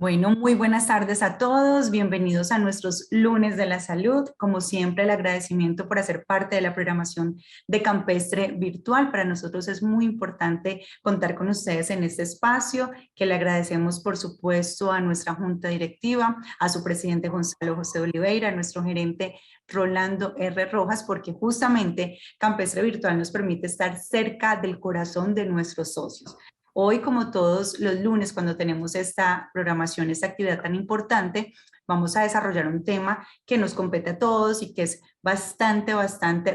Bueno, muy buenas tardes a todos. Bienvenidos a nuestros lunes de la salud. Como siempre, el agradecimiento por hacer parte de la programación de Campestre Virtual. Para nosotros es muy importante contar con ustedes en este espacio, que le agradecemos, por supuesto, a nuestra junta directiva, a su presidente Gonzalo José Oliveira, a nuestro gerente Rolando R. Rojas, porque justamente Campestre Virtual nos permite estar cerca del corazón de nuestros socios. Hoy, como todos los lunes, cuando tenemos esta programación, esta actividad tan importante, vamos a desarrollar un tema que nos compete a todos y que es bastante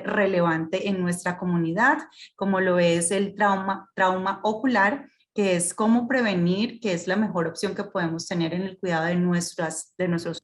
relevante en nuestra comunidad, como lo es el trauma ocular, que es cómo prevenir, que es la mejor opción que podemos tener en el cuidado de nuestros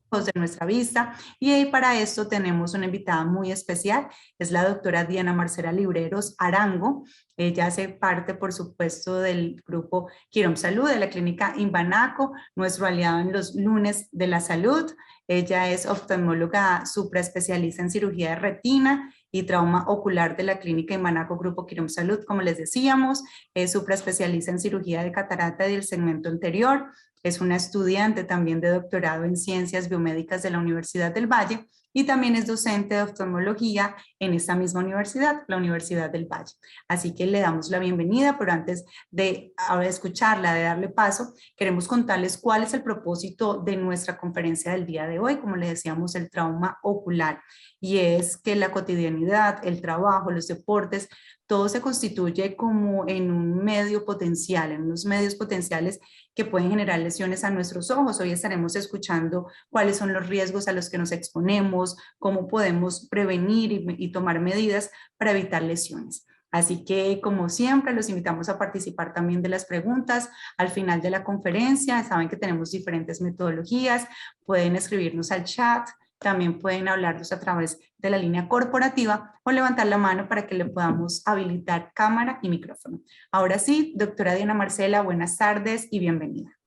ojos, de nuestra vista. Y ahí para esto tenemos una invitada muy especial, es la doctora Diana Marcela Libreros Arango. Ella hace parte, por supuesto, del grupo Quirom Salud, de la clínica Imbanaco, nuestro aliado en los lunes de la salud. Ella es oftalmóloga supraespecialista en cirugía de retina y trauma ocular de la clínica Imbanaco Grupo Quirom Salud, como les decíamos. Es supraespecialista en cirugía de catarata y del segmento anterior. Es una estudiante también de doctorado en ciencias biomédicas de la Universidad del Valle y también es docente de oftalmología en esta misma universidad, la Universidad del Valle. Así que le damos la bienvenida, pero antes de ahora escucharla, de darle paso, queremos contarles cuál es el propósito de nuestra conferencia del día de hoy, como le decíamos, el trauma ocular, y es que la cotidianidad, el trabajo, los deportes, todo se constituye como en un medio potencial, en unos medios potenciales que pueden generar lesiones a nuestros ojos. Hoy estaremos escuchando cuáles son los riesgos a los que nos exponemos, cómo podemos prevenir y tomar medidas para evitar lesiones. Así que, como siempre, los invitamos a participar también de las preguntas al final de la conferencia. Saben que tenemos diferentes metodologías, pueden escribirnos al chat, también pueden hablarnos a través de la línea corporativa o levantar la mano para que le podamos habilitar cámara y micrófono. Ahora sí, doctora Diana Marcela, buenas tardes y bienvenida.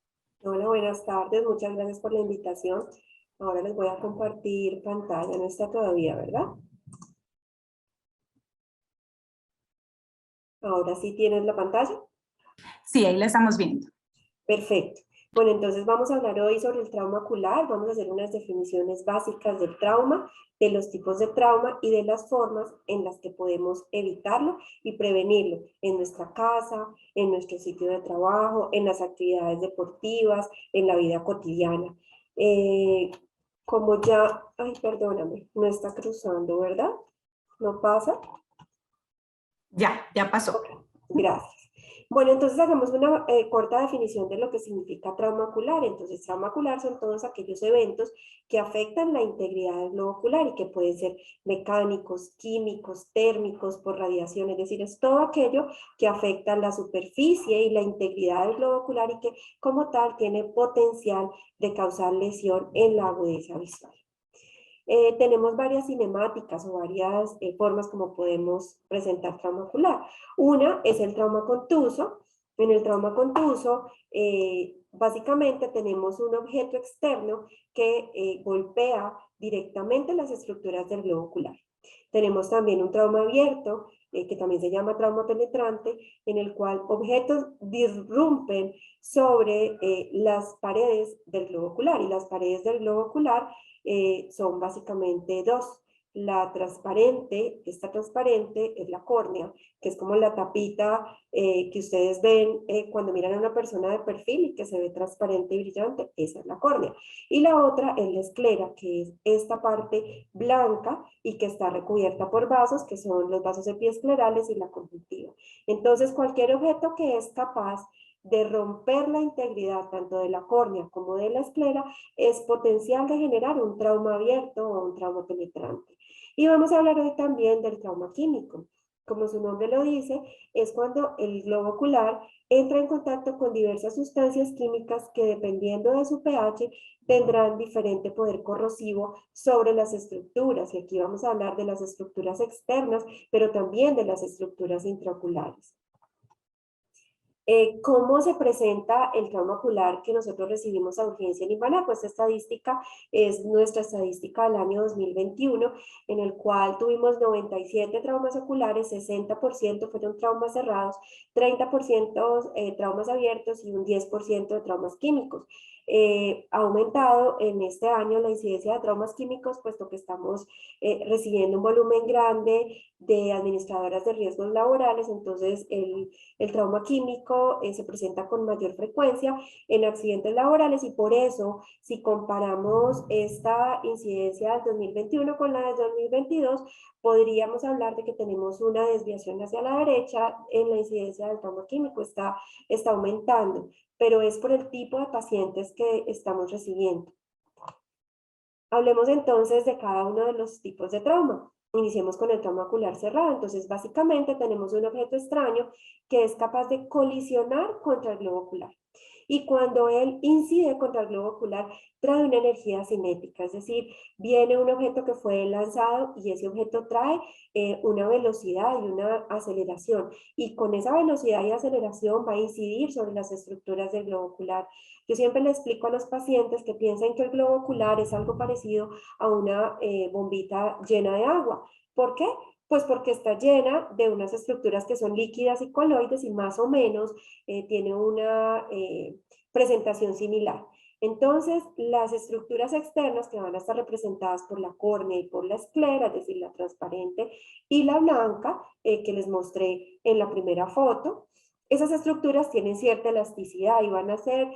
Hola, buenas tardes. Muchas gracias por la invitación. Ahora les voy a compartir pantalla. No está todavía, ¿verdad? Ahora sí tienes la pantalla. Sí, ahí la estamos viendo. Perfecto. Bueno, entonces vamos a hablar hoy sobre el trauma ocular. Vamos a hacer unas definiciones básicas del trauma, de los tipos de trauma y de las formas en las que podemos evitarlo y prevenirlo en nuestra casa, en nuestro sitio de trabajo, en las actividades deportivas, en la vida cotidiana. Como ya, ay, perdóname, no está cruzando, ¿verdad? ¿No pasa? Ya pasó. Ok, gracias. Bueno, entonces hagamos una corta definición de lo que significa trauma ocular. Entonces, trauma ocular son todos aquellos eventos que afectan la integridad del globo ocular y que pueden ser mecánicos, químicos, térmicos, por radiación, es decir, es todo aquello que afecta la superficie y la integridad del globo ocular y que como tal tiene potencial de causar lesión en la agudeza visual. Tenemos varias cinemáticas o varias formas como podemos presentar trauma ocular. Una es el trauma contuso. En el trauma contuso, básicamente tenemos un objeto externo que golpea directamente las estructuras del globo ocular. Tenemos también un trauma abierto, que también se llama trauma penetrante, en el cual objetos disrumpen sobre las paredes del globo ocular, y las paredes del globo ocular son básicamente dos. La transparente, esta transparente es la córnea, que es como la tapita que ustedes ven cuando miran a una persona de perfil y que se ve transparente y brillante, esa es la córnea. Y la otra es la esclera, que es esta parte blanca y que está recubierta por vasos, que son los vasos epiesclerales y la conjuntiva. Entonces, cualquier objeto que es capaz de romper la integridad tanto de la córnea como de la esclera es potencial de generar un trauma abierto o un trauma penetrante. Y vamos a hablar hoy también del trauma químico. Como su nombre lo dice, es cuando el globo ocular entra en contacto con diversas sustancias químicas que, dependiendo de su pH, tendrán diferente poder corrosivo sobre las estructuras. Y aquí vamos a hablar de las estructuras externas, pero también de las estructuras intraoculares. ¿Cómo se presenta el trauma ocular que nosotros recibimos a urgencia en Imbanaco? Esta estadística es nuestra estadística del año 2021, en el cual tuvimos 97 traumas oculares, 60% fueron traumas cerrados, 30% traumas abiertos y un 10% de traumas químicos. ha aumentado en este año la incidencia de traumas químicos, puesto que estamos recibiendo un volumen grande de administradoras de riesgos laborales. Entonces el trauma químico se presenta con mayor frecuencia en accidentes laborales, y por eso, si comparamos esta incidencia del 2021 con la del 2022, podríamos hablar de que tenemos una desviación hacia la derecha en la incidencia del trauma químico. Está aumentando, pero es por el tipo de pacientes que estamos recibiendo. Hablemos entonces de cada uno de los tipos de trauma. Iniciemos con el trauma ocular cerrado. Entonces, básicamente tenemos un objeto extraño que es capaz de colisionar contra el globo ocular. Y cuando él incide contra el globo ocular, trae una energía cinética, es decir, viene un objeto que fue lanzado y ese objeto trae una velocidad y una aceleración. Y con esa velocidad y aceleración va a incidir sobre las estructuras del globo ocular. Yo siempre le explico a los pacientes que piensen que el globo ocular es algo parecido a una bombita llena de agua. ¿Por qué? Pues porque está llena de unas estructuras que son líquidas y coloides, y más o menos tiene una presentación similar. Entonces, las estructuras externas, que van a estar representadas por la córnea y por la esclera, es decir, la transparente y la blanca, que les mostré en la primera foto, esas estructuras tienen cierta elasticidad y van a ser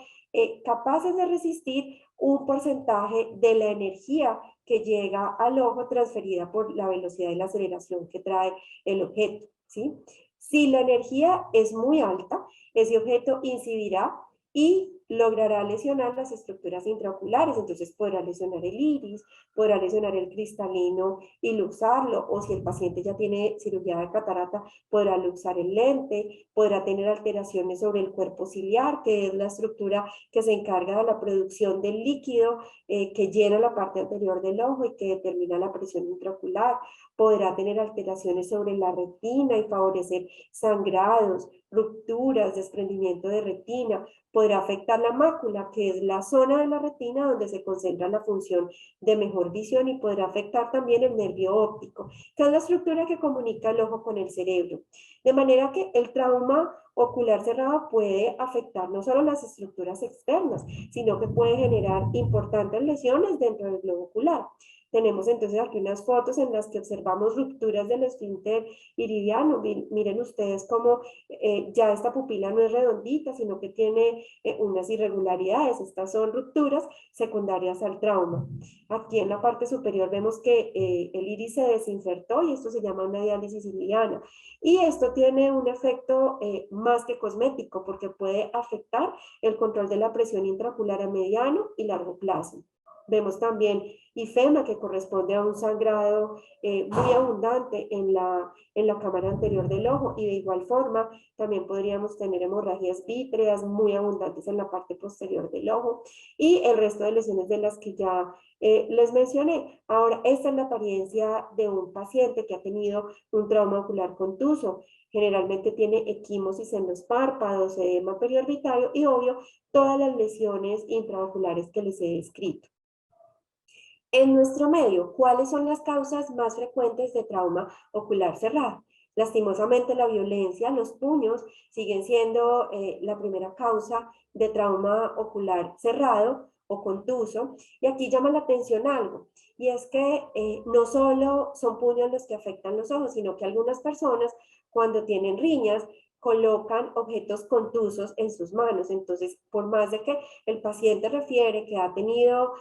capaces de resistir un porcentaje de la energía que llega al ojo transferida por la velocidad y la aceleración que trae el objeto, ¿sí? Si la energía es muy alta, ese objeto incidirá y logrará lesionar las estructuras intraoculares. Entonces podrá lesionar el iris, podrá lesionar el cristalino y luxarlo, o si el paciente ya tiene cirugía de catarata, podrá luxar el lente, podrá tener alteraciones sobre el cuerpo ciliar, que es la estructura que se encarga de la producción del líquido que llena la parte anterior del ojo y que determina la presión intraocular. Podrá tener alteraciones sobre la retina y favorecer sangrados, rupturas, desprendimiento de retina. Podrá afectar la mácula, que es la zona de la retina donde se concentra la función de mejor visión, y podrá afectar también el nervio óptico, que es la estructura que comunica el ojo con el cerebro. De manera que el trauma ocular cerrado puede afectar no solo las estructuras externas, sino que puede generar importantes lesiones dentro del globo ocular. Tenemos entonces aquí unas fotos en las que observamos rupturas del esfínter iridiano. Miren ustedes cómo ya esta pupila no es redondita, sino que tiene unas irregularidades. Estas son rupturas secundarias al trauma. Aquí en la parte superior vemos que el iris se desinsertó, y esto se llama una diálisis iridiana. Y esto tiene un efecto más que cosmético, porque puede afectar el control de la presión intraocular a mediano y largo plazo. Vemos también ifema, que corresponde a un sangrado muy abundante en la cámara anterior del ojo, y de igual forma también podríamos tener hemorragias vítreas muy abundantes en la parte posterior del ojo, y el resto de lesiones de las que ya les mencioné. Ahora, esta es la apariencia de un paciente que ha tenido un trauma ocular contuso. Generalmente tiene equimosis en los párpados, edema periorbitario y, obvio, todas las lesiones intraoculares que les he descrito. En nuestro medio, ¿cuáles son las causas más frecuentes de trauma ocular cerrado? Lastimosamente, la violencia, los puños, siguen siendo la primera causa de trauma ocular cerrado o contuso. Y aquí llama la atención algo, y es que no solo son puños los que afectan los ojos, sino que algunas personas, cuando tienen riñas, colocan objetos contusos en sus manos. Entonces, por más de que el paciente refiere que ha tenido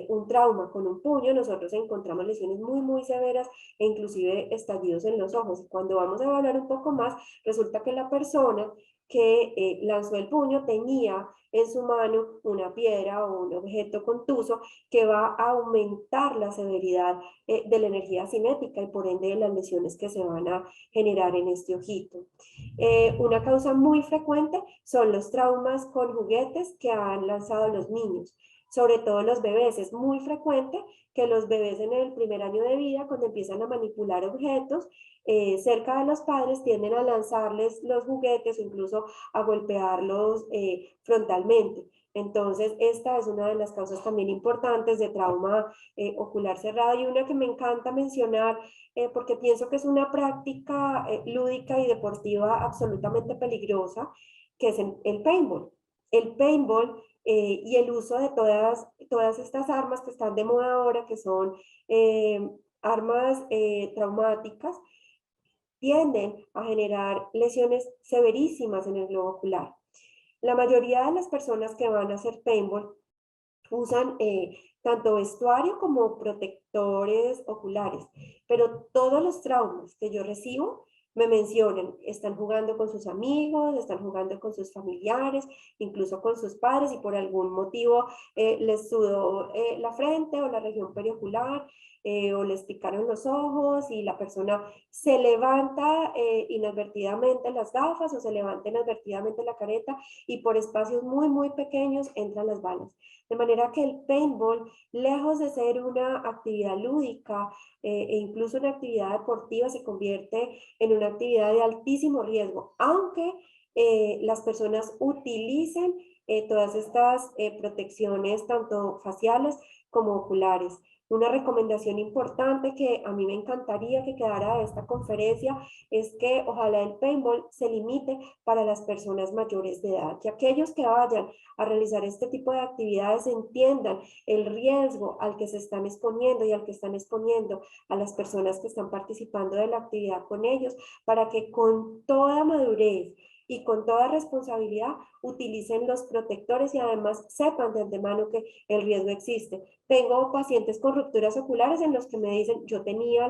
un trauma con un puño, nosotros encontramos lesiones muy, muy severas e inclusive estallidos en los ojos. Y cuando vamos a evaluar un poco más, resulta que la persona que lanzó el puño tenía en su mano una piedra o un objeto contuso que va a aumentar la severidad de la energía cinética, y por ende de las lesiones que se van a generar en este ojito. Una causa muy frecuente son los traumas con juguetes que han lanzado los niños, sobre todo los bebés. Es muy frecuente que los bebés en el primer año de vida, cuando empiezan a manipular objetos cerca de los padres, tienden a lanzarles los juguetes o incluso a golpearlos frontalmente. Entonces, esta es una de las causas también importantes de trauma ocular cerrado, y una que me encanta mencionar porque pienso que es una práctica lúdica y deportiva absolutamente peligrosa, que es el paintball. El paintball y el uso de todas estas armas que están de moda ahora, que son armas traumáticas, tienden a generar lesiones severísimas en el globo ocular. La mayoría de las personas que van a hacer paintball usan tanto vestuario como protectores oculares, pero todos los traumas que yo recibo me mencionan, están jugando con sus amigos, están jugando con sus familiares, incluso con sus padres, y por algún motivo les sudó la frente o la región periocular, o les picaron los ojos y la persona se levanta inadvertidamente las gafas o se levanta inadvertidamente la careta y por espacios muy, muy pequeños entran las balas. De manera que el paintball, lejos de ser una actividad lúdica e incluso una actividad deportiva, se convierte en una actividad de altísimo riesgo, aunque las personas utilicen todas estas protecciones, tanto faciales como oculares. Una recomendación importante que a mí me encantaría que quedara de esta conferencia es que ojalá el paintball se limite para las personas mayores de edad, que aquellos que vayan a realizar este tipo de actividades entiendan el riesgo al que se están exponiendo y al que están exponiendo a las personas que están participando de la actividad con ellos, para que con toda madurez y con toda responsabilidad utilicen los protectores y además sepan de antemano que el riesgo existe. Tengo pacientes con rupturas oculares en los que me dicen, yo tenía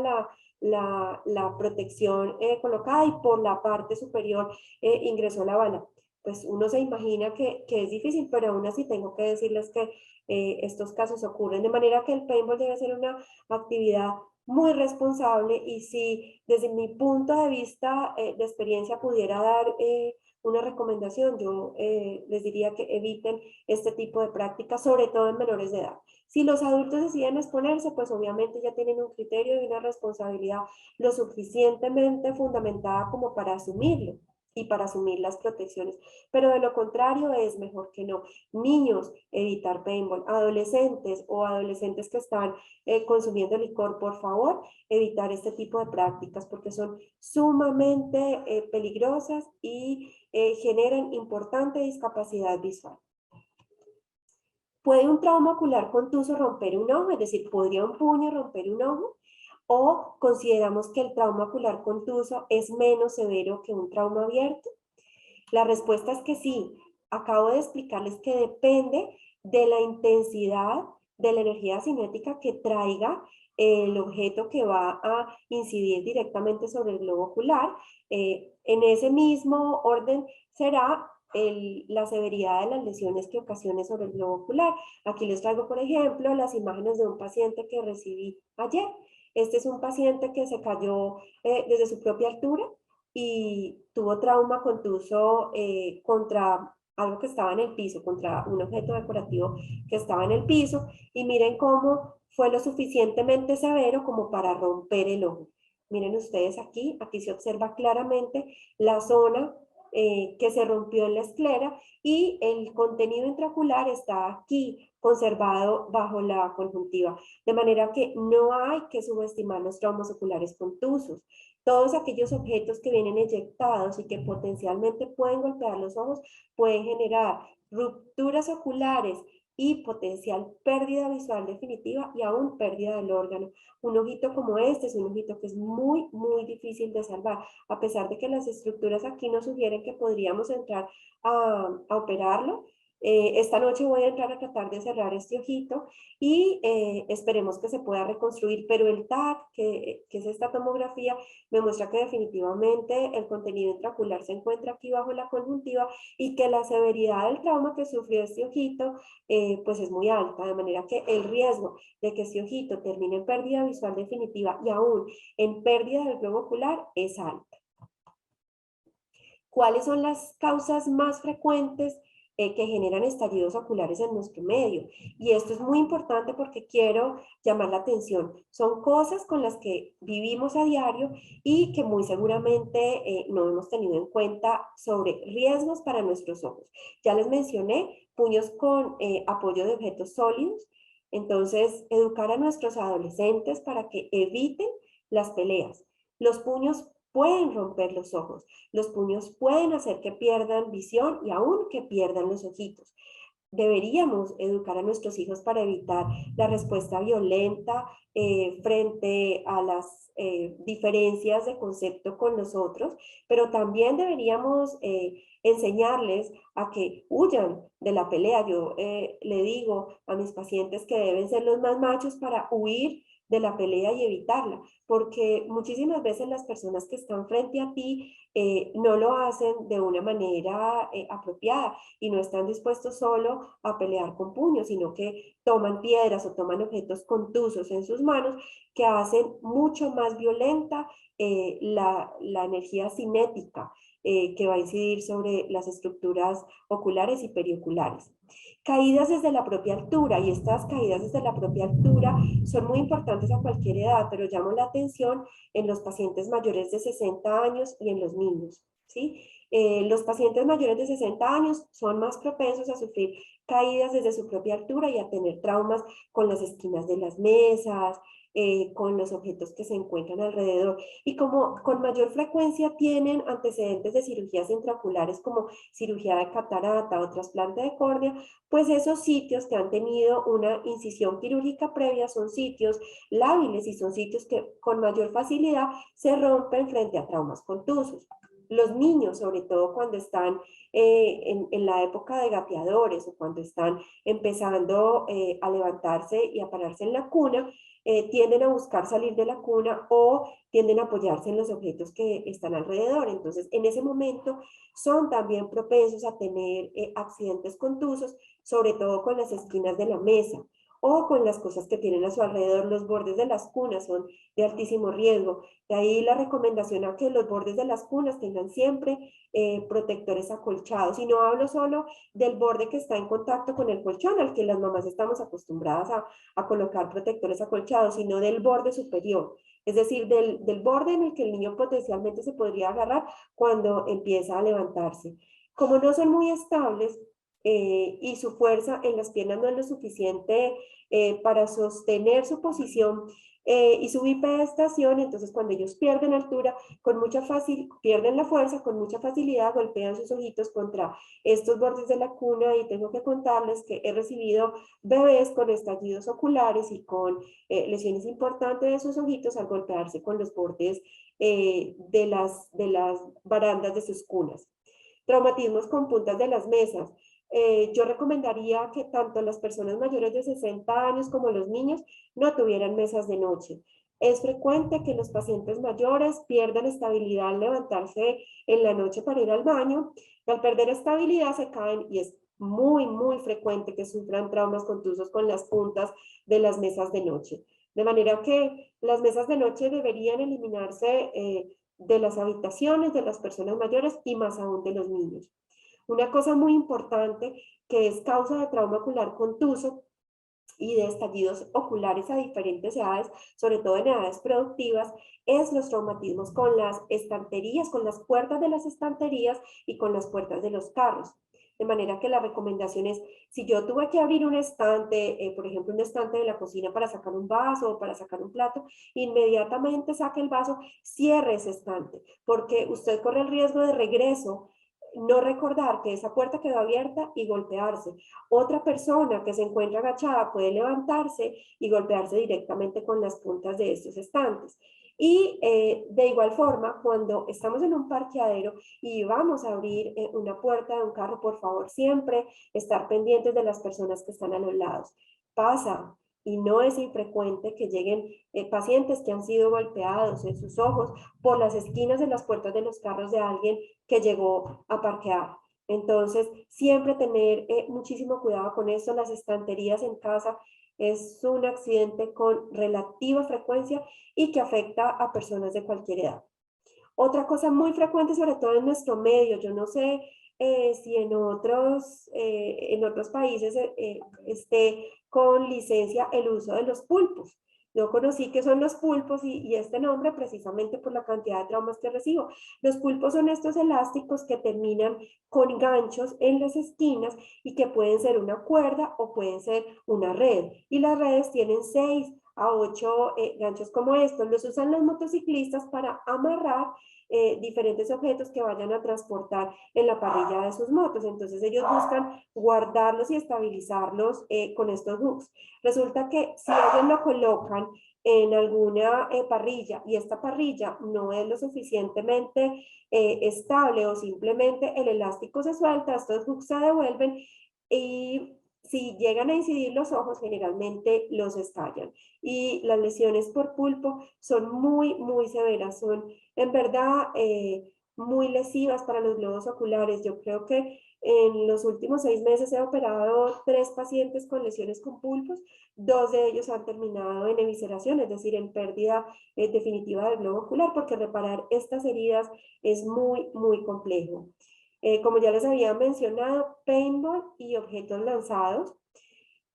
la protección colocada y por la parte superior ingresó la bala. Pues uno se imagina que es difícil, pero aún así tengo que decirles que estos casos ocurren, de manera que el paintball debe ser una actividad muy responsable, y si desde mi punto de vista de experiencia pudiera dar una recomendación, yo les diría que eviten este tipo de prácticas, sobre todo en menores de edad. Si los adultos deciden exponerse, pues obviamente ya tienen un criterio y una responsabilidad lo suficientemente fundamentada como para asumirlo y para asumir las protecciones, pero de lo contrario es mejor que no. Niños, evitar paintball. Adolescentes o adolescentes que están consumiendo licor, por favor, evitar este tipo de prácticas porque son sumamente peligrosas y generan importante discapacidad visual. ¿Puede un trauma ocular contuso romper un ojo? Es decir, ¿podría un puño romper un ojo? ¿O consideramos que el trauma ocular contuso es menos severo que un trauma abierto? La respuesta es que sí. Acabo de explicarles que depende de la intensidad de la energía cinética que traiga el objeto que va a incidir directamente sobre el globo ocular. En ese mismo orden será la severidad de las lesiones que ocasione sobre el globo ocular. Aquí les traigo, por ejemplo, las imágenes de un paciente que recibí ayer. Este es un paciente que se cayó desde su propia altura y tuvo trauma contuso contra algo que estaba en el piso, contra un objeto decorativo que estaba en el piso, y miren cómo fue lo suficientemente severo como para romper el ojo. Miren ustedes aquí se observa claramente la zona que se rompió en la esclera y el contenido intraocular está aquí conservado bajo la conjuntiva, de manera que no hay que subestimar los traumas oculares contusos. Todos aquellos objetos que vienen eyectados y que potencialmente pueden golpear los ojos pueden generar rupturas oculares y potencial pérdida visual definitiva y aún pérdida del órgano. Un ojito como este es un ojito que es muy, muy difícil de salvar, a pesar de que las estructuras aquí nos sugieren que podríamos entrar a operarlo. Esta noche voy a entrar a tratar de cerrar este ojito y esperemos que se pueda reconstruir, pero el TAC, que es esta tomografía, me muestra que definitivamente el contenido intraocular se encuentra aquí bajo la conjuntiva y que la severidad del trauma que sufrió este ojito pues es muy alta, de manera que el riesgo de que este ojito termine en pérdida visual definitiva y aún en pérdida del globo ocular es alta. ¿Cuáles son las causas más frecuentes que generan estallidos oculares en nuestro medio? Y esto es muy importante porque quiero llamar la atención. Son cosas con las que vivimos a diario y que muy seguramente no hemos tenido en cuenta sobre riesgos para nuestros ojos. Ya les mencioné puños con apoyo de objetos sólidos. Entonces, educar a nuestros adolescentes para que eviten las peleas. Los puños pueden romper los ojos. Los puños pueden hacer que pierdan visión y aún que pierdan los ojitos. deberíamos educar a nuestros hijos para evitar la respuesta violenta frente a las diferencias de concepto con los otros, pero también deberíamos enseñarles a que huyan de la pelea. Yo le digo a mis pacientes que deben ser los más machos para huir de la pelea y evitarla, porque muchísimas veces las personas que están frente a ti no lo hacen de una manera apropiada y no están dispuestos solo a pelear con puños, sino que toman piedras o toman objetos contusos en sus manos que hacen mucho más violenta la energía cinética que va a incidir sobre las estructuras oculares y perioculares. Caídas desde la propia altura, y estas caídas desde la propia altura son muy importantes a cualquier edad, pero llamo la atención en los pacientes mayores de 60 años y en los niños, ¿sí? Los pacientes mayores de 60 años son más propensos a sufrir caídas desde su propia altura y a tener traumas con las esquinas de las mesas, con los objetos que se encuentran alrededor. Y como con mayor frecuencia tienen antecedentes de cirugías intraoculares como cirugía de catarata o trasplante de córnea, pues esos sitios que han tenido una incisión quirúrgica previa son sitios lábiles y son sitios que con mayor facilidad se rompen frente a traumas contusos. Los niños, sobre todo cuando están en la época de gateadores o cuando están empezando a levantarse y a pararse en la cuna, tienden a buscar salir de la cuna o tienden a apoyarse en los objetos que están alrededor. Entonces, en ese momento son también propensos a tener accidentes contusos, sobre todo con las esquinas de la mesa o con las cosas que tienen a su alrededor. Los bordes de las cunas son de altísimo riesgo. De ahí la recomendación a que los bordes de las cunas tengan siempre protectores acolchados. Y no hablo solo del borde que está en contacto con el colchón, al que las mamás estamos acostumbradas a colocar protectores acolchados, sino del borde superior. Es decir, del borde en el que el niño potencialmente se podría agarrar cuando empieza a levantarse. Como no son muy estables, y su fuerza en las piernas no es lo suficiente para sostener su posición y su bipedestación, entonces cuando ellos pierden altura, pierden la fuerza, con mucha facilidad golpean sus ojitos contra estos bordes de la cuna, y tengo que contarles que he recibido bebés con estallidos oculares y con lesiones importantes de sus ojitos al golpearse con los bordes de las barandas de sus cunas. Traumatismos con puntas de las mesas. Yo recomendaría que tanto las personas mayores de 60 años como los niños no tuvieran mesas de noche. Es frecuente que los pacientes mayores pierdan estabilidad al levantarse en la noche para ir al baño, y al perder estabilidad se caen, y es muy, muy frecuente que sufran traumas contusos con las puntas de las mesas de noche. De manera que las mesas de noche deberían eliminarse de las habitaciones de las personas mayores y más aún de los niños. Una cosa muy importante que es causa de trauma ocular contuso y de estallidos oculares a diferentes edades, sobre todo en edades productivas, es los traumatismos con las estanterías, con las puertas de las estanterías y con las puertas de los carros. De manera que la recomendación es, si yo tuve que abrir un estante, por ejemplo, un estante de la cocina para sacar un vaso o para sacar un plato, inmediatamente saque el vaso, cierre ese estante, porque usted corre el riesgo de regreso no recordar que esa puerta quedó abierta y golpearse. Otra persona que se encuentra agachada puede levantarse y golpearse directamente con las puntas de estos estantes. Y de igual forma, cuando estamos en un parqueadero y vamos a abrir una puerta de un carro, por favor, siempre estar pendientes de las personas que están a los lados. Pasa, y no es infrecuente que lleguen pacientes que han sido golpeados en sus ojos por las esquinas de las puertas de los carros de alguien que llegó a parquear. Entonces, siempre tener muchísimo cuidado con eso. Las estanterías en casa es un accidente con relativa frecuencia y que afecta a personas de cualquier edad. Otra cosa muy frecuente, sobre todo en nuestro medio, yo no sé si en otros países esté con licencia el uso de los pulpos. Yo conocí que son los pulpos y este nombre precisamente por la cantidad de traumas que recibo. Los pulpos son estos elásticos que terminan con ganchos en las esquinas y que pueden ser una cuerda o pueden ser una red. Y las redes tienen 6 a 8 ganchos como estos. Los usan los motociclistas para amarrar diferentes objetos que vayan a transportar en la parrilla de sus motos. Entonces ellos buscan guardarlos y estabilizarlos con estos hooks. Resulta que si ellos lo colocan en alguna parrilla y esta parrilla no es lo suficientemente estable o simplemente el elástico se suelta, estos hooks se devuelven y si llegan a incidir los ojos, generalmente los estallan. Y las lesiones por pulpo son muy severas, son en verdad muy lesivas para los globos oculares. Yo creo que en los últimos 6 meses he operado 3 pacientes con lesiones con pulpos, 2 de ellos han terminado en evisceración, es decir, en pérdida definitiva del globo ocular, porque reparar estas heridas es muy complejo. Como ya les había mencionado, paintball y objetos lanzados.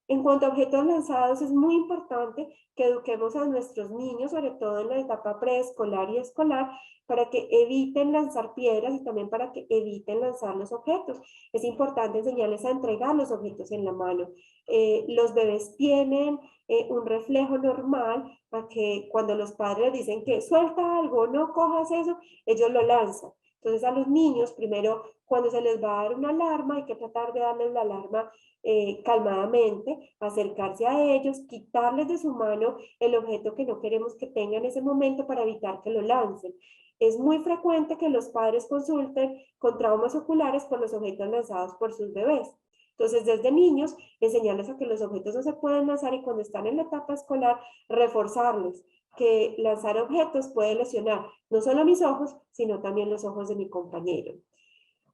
En cuanto a objetos lanzados, es muy importante que eduquemos a nuestros niños, sobre todo en la etapa preescolar y escolar, para que eviten lanzar piedras y también para que eviten lanzar los objetos. Es importante enseñarles a entregar los objetos en la mano. Los bebés tienen un reflejo normal a que cuando los padres dicen que suelta algo, no cojas eso, ellos lo lanzan. Entonces a los niños, primero, cuando se les va a dar una alarma, hay que tratar de darles la alarma calmadamente, acercarse a ellos, quitarles de su mano el objeto que no queremos que tengan en ese momento para evitar que lo lancen. Es muy frecuente que los padres consulten con traumas oculares por los objetos lanzados por sus bebés. Entonces, desde niños, enseñarles a que los objetos no se pueden lanzar y cuando están en la etapa escolar, reforzarles que lanzar objetos puede lesionar no solo mis ojos, sino también los ojos de mi compañero.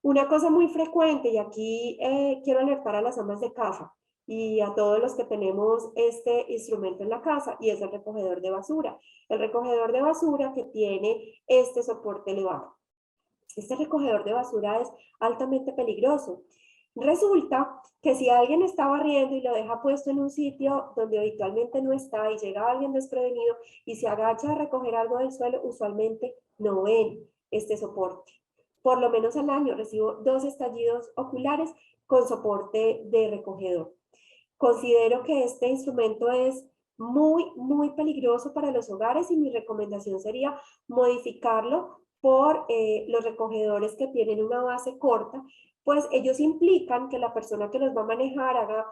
Una cosa muy frecuente, y aquí quiero alertar a las amas de casa y a todos los que tenemos este instrumento en la casa, y es el recogedor de basura. El recogedor de basura que tiene este soporte elevado. Este recogedor de basura es altamente peligroso. Resulta que si alguien está barriendo y lo deja puesto en un sitio donde habitualmente no está y llega alguien desprevenido y se agacha a recoger algo del suelo, usualmente no ven este soporte. Por lo menos al año recibo 2 estallidos oculares con soporte de recogedor. Considero que este instrumento es muy peligroso para los hogares y mi recomendación sería modificarlo por los recogedores que tienen una base corta, pues ellos implican que la persona que los va a manejar haga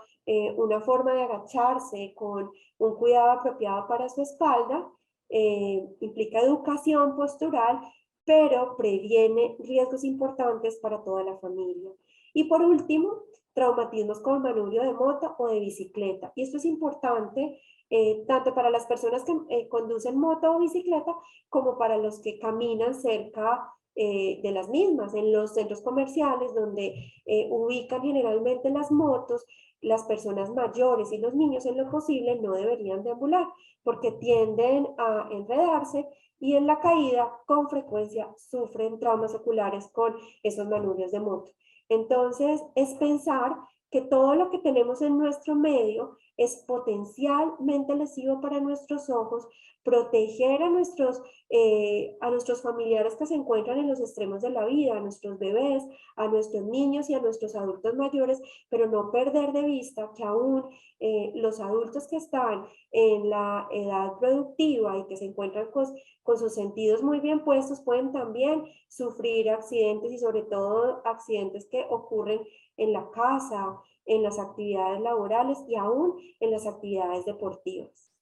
una forma de agacharse con un cuidado apropiado para su espalda, implica educación postural, pero previene riesgos importantes para toda la familia. Y por último, traumatismos como manubrio de moto o de bicicleta. Y esto es importante tanto para las personas que conducen moto o bicicleta como para los que caminan cerca de las mismas, en los centros comerciales donde ubican generalmente las motos, las personas mayores y los niños en lo posible no deberían deambular porque tienden a enredarse y en la caída con frecuencia sufren traumas oculares con esos manubrios de moto. Entonces, es pensar que todo lo que tenemos en nuestro medio es potencialmente lesivo para nuestros ojos, proteger a nuestros familiares que se encuentran en los extremos de la vida, a nuestros bebés, a nuestros niños y a nuestros adultos mayores, pero no perder de vista que aún los adultos que están en la edad productiva y que se encuentran con sus sentidos muy bien puestos pueden también sufrir accidentes y sobre todo accidentes que ocurren en la casa, en las actividades laborales y aún en las actividades deportivas.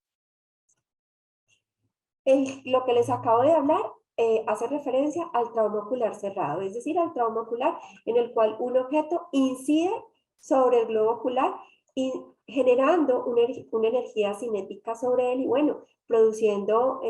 Lo que les acabo de hablar hace referencia al trauma ocular cerrado, es decir, al trauma ocular en el cual un objeto incide sobre el globo ocular y generando una energía cinética sobre él y bueno, produciendo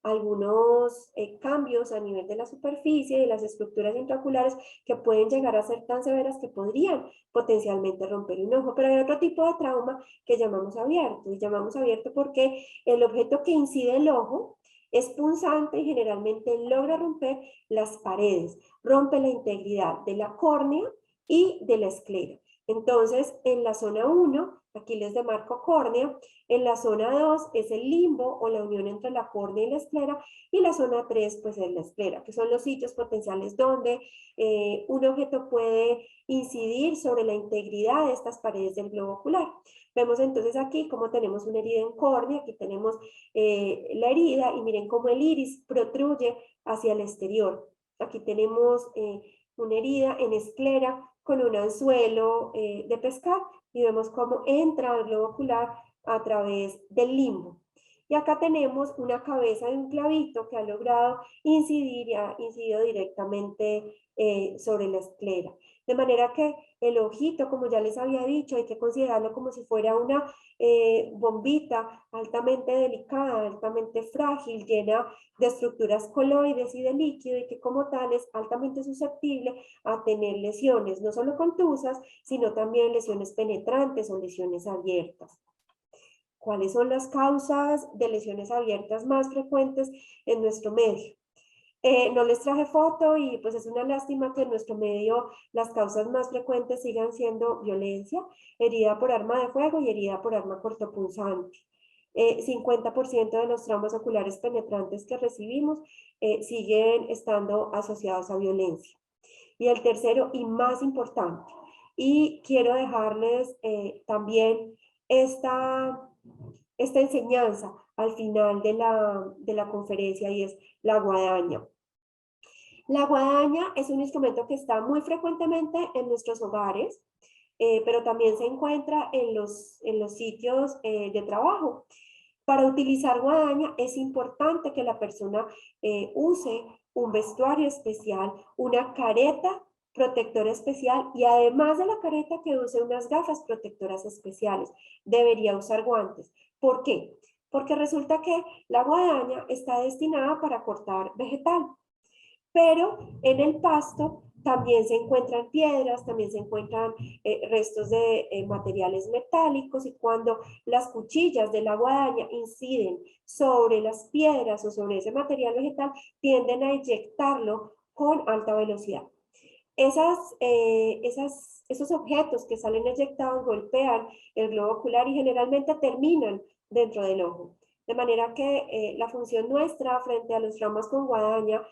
algunos cambios a nivel de la superficie y las estructuras intraoculares que pueden llegar a ser tan severas que podrían potencialmente romper un ojo. Pero hay otro tipo de trauma que llamamos abierto, y llamamos abierto porque el objeto que incide el ojo es punzante y generalmente logra romper las paredes, rompe la integridad de la córnea y de la esclera. Entonces, en la zona 1, aquí les demarco córnea, en la zona 2 es el limbo o la unión entre la córnea y la esclera, y la zona 3 pues es la esclera, que son los sitios potenciales donde un objeto puede incidir sobre la integridad de estas paredes del globo ocular. Vemos entonces aquí cómo tenemos una herida en córnea, aquí tenemos la herida y miren cómo el iris protruye hacia el exterior. Aquí tenemos una herida en esclera con un anzuelo de pescar y vemos cómo entra el globo ocular a través del limbo. Y acá tenemos una cabeza de un clavito que ha logrado incidir y ha incidido directamente sobre la esclera. De manera que el ojito, como ya les había dicho, hay que considerarlo como si fuera una bombita altamente delicada, altamente frágil, llena de estructuras coloides y de líquido y que como tal es altamente susceptible a tener lesiones, no solo contusas, sino también lesiones penetrantes o lesiones abiertas. ¿Cuáles son las causas de lesiones abiertas más frecuentes en nuestro medio? No les traje foto y pues es una lástima que en nuestro medio las causas más frecuentes sigan siendo violencia, herida por arma de fuego y herida por arma cortopunzante. 50% de los traumas oculares penetrantes que recibimos siguen estando asociados a violencia. Y el tercero y más importante, y quiero dejarles también esta enseñanza al final de la conferencia y es la guadaña. La guadaña es un instrumento que está muy frecuentemente en nuestros hogares, pero también se encuentra en los sitios de trabajo. Para utilizar guadaña es importante que la persona use un vestuario especial, una careta protectora especial y además de la careta que use unas gafas protectoras especiales. Debería usar guantes. ¿Por qué? Porque resulta que la guadaña está destinada para cortar vegetal, pero en el pasto también se encuentran piedras, también se encuentran restos de materiales metálicos y cuando las cuchillas de la guadaña inciden sobre las piedras o sobre ese material vegetal, tienden a eyectarlo con alta velocidad. Esos objetos que salen eyectados golpean el globo ocular y generalmente terminan dentro del ojo. De manera que la función nuestra frente a los traumas con guadaña